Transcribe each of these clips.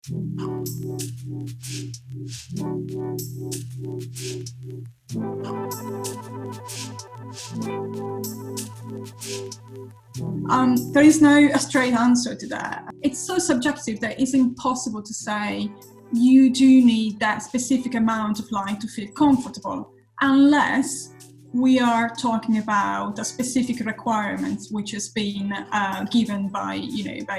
There is no straight answer to that. It's so subjective that it's impossible to say you do need that specific amount of light to feel comfortable, unless we are talking about a specific requirement which has been given by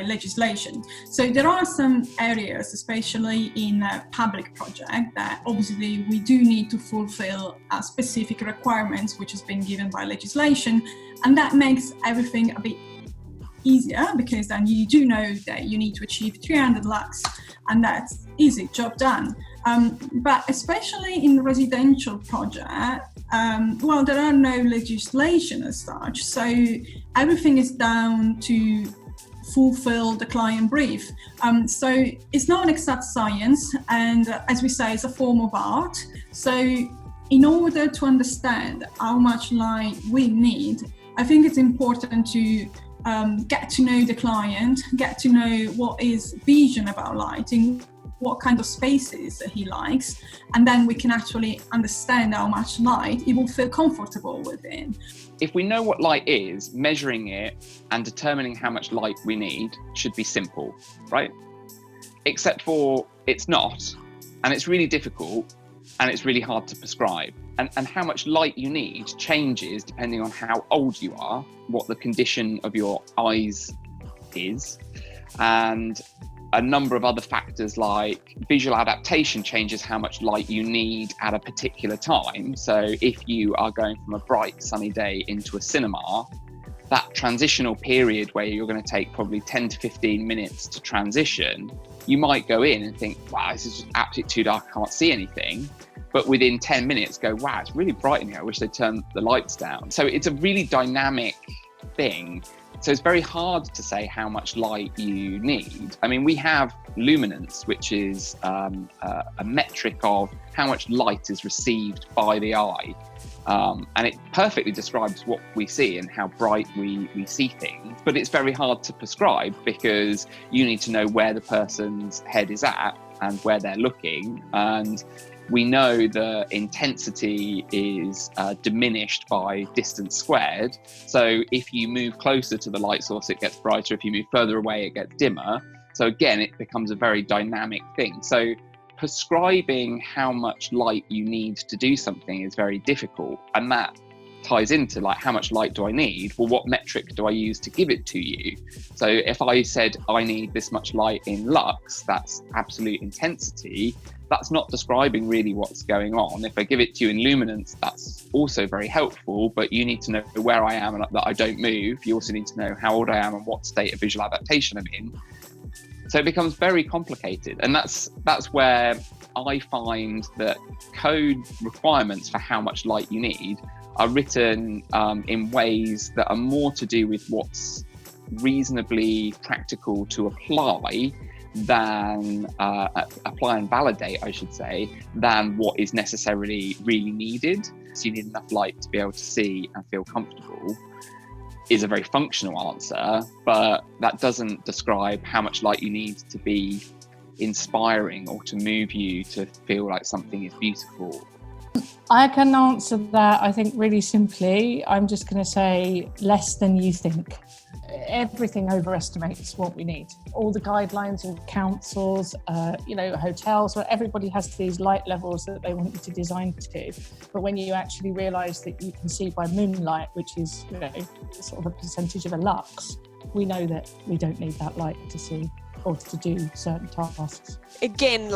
legislation. So there are some areas, especially in a public project, that obviously we do need to fulfill specific requirements which has been given by legislation, and that makes everything a bit easier, because then you do know that you need to achieve 300 lux, and that's easy, job done. But especially in residential project, there are no legislation as such, so everything is down to fulfill the client brief. So it's not an exact science, and as we say, it's a form of art. So in order to understand how much light we need, I think it's important to get to know the client, get to know what his vision about lighting, what kind of spaces he likes, and then we can actually understand how much light he will feel comfortable within. If we know what light is, measuring it and determining how much light we need should be simple, right? Except for it's not, and it's really difficult, and it's really hard to prescribe. And how much light you need changes depending on how old you are, what the condition of your eyes is, and a number of other factors like visual adaptation changes how much light you need at a particular time. So if you are going from a bright sunny day into a cinema, that transitional period where you're going to take probably 10 to 15 minutes to transition, you might go in and think, wow, this is just absolutely too dark, I can't see anything. But within 10 minutes go, wow, it's really bright in here, I wish they'd turn the lights down. So it's a really dynamic thing. So it's very hard to say how much light you need. I mean, we have luminance, which is a metric of how much light is received by the eye. And it perfectly describes what we see and how bright we see things. But it's very hard to prescribe, because you need to know where the person's head is at and where they're looking. And we know the intensity is diminished by distance squared. So if you move closer to the light source, it gets brighter. If you move further away, it gets dimmer. So again, it becomes a very dynamic thing. So prescribing how much light you need to do something is very difficult. And that ties into like, how much light do I need? Well, what metric do I use to give it to you? So if I said I need this much light in lux, that's absolute intensity, that's not describing really what's going on. If I give it to you in luminance, that's also very helpful, but you need to know where I am and that I don't move. You also need to know how old I am and what state of visual adaptation I'm in. So it becomes very complicated. And that's where I find that code requirements for how much light you need are written in ways that are more to do with what's reasonably practical to apply than apply and validate, I should say, than what is necessarily really needed. So you need enough light to be able to see and feel comfortable is a very functional answer, but that doesn't describe how much light you need to be inspiring or to move you to feel like something is beautiful. I can answer that, I think, really simply. I'm just going to say less than you think. Everything overestimates what we need. All the guidelines and councils, hotels, where everybody has these light levels that they want you to design to. But when you actually realise that you can see by moonlight, which is sort of a percentage of a lux, we know that we don't need that light to see or to do certain tasks. Again,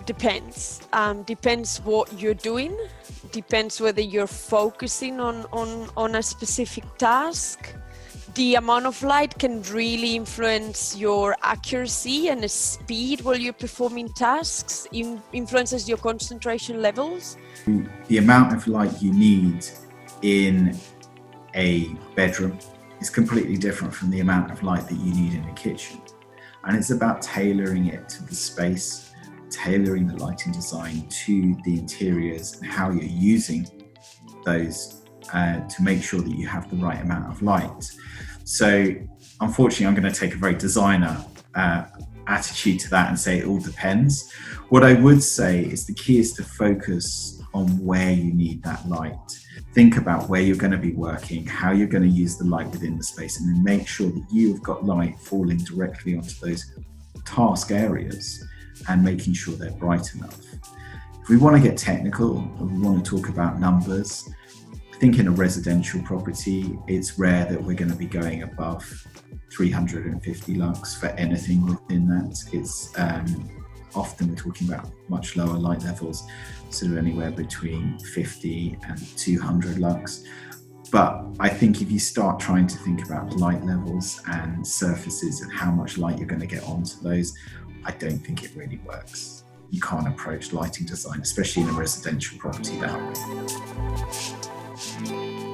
depends. Depends what you're doing. Depends whether you're focusing on a specific task. The amount of light can really influence your accuracy and the speed while you're performing tasks, influences your concentration levels. The amount of light you need in a bedroom is completely different from the amount of light that you need in a kitchen. And it's about tailoring it to the space, tailoring the lighting design to the interiors and how you're using those to make sure that you have the right amount of light. So unfortunately, I'm going to take a very designer attitude to that and say it all depends. What I would say is the key is to focus on where you need that light. Think about where you're going to be working, how you're going to use the light within the space, and then make sure that you've got light falling directly onto those task areas and making sure they're bright enough. If we want to get technical, and we want to talk about numbers, I think in a residential property, it's rare that we're going to be going above 350 lux for anything within that. It's often we're talking about much lower light levels, sort of anywhere between 50 and 200 lux. But I think if you start trying to think about light levels and surfaces and how much light you're going to get onto those, I don't think it really works. You can't approach lighting design, especially in a residential property, that way.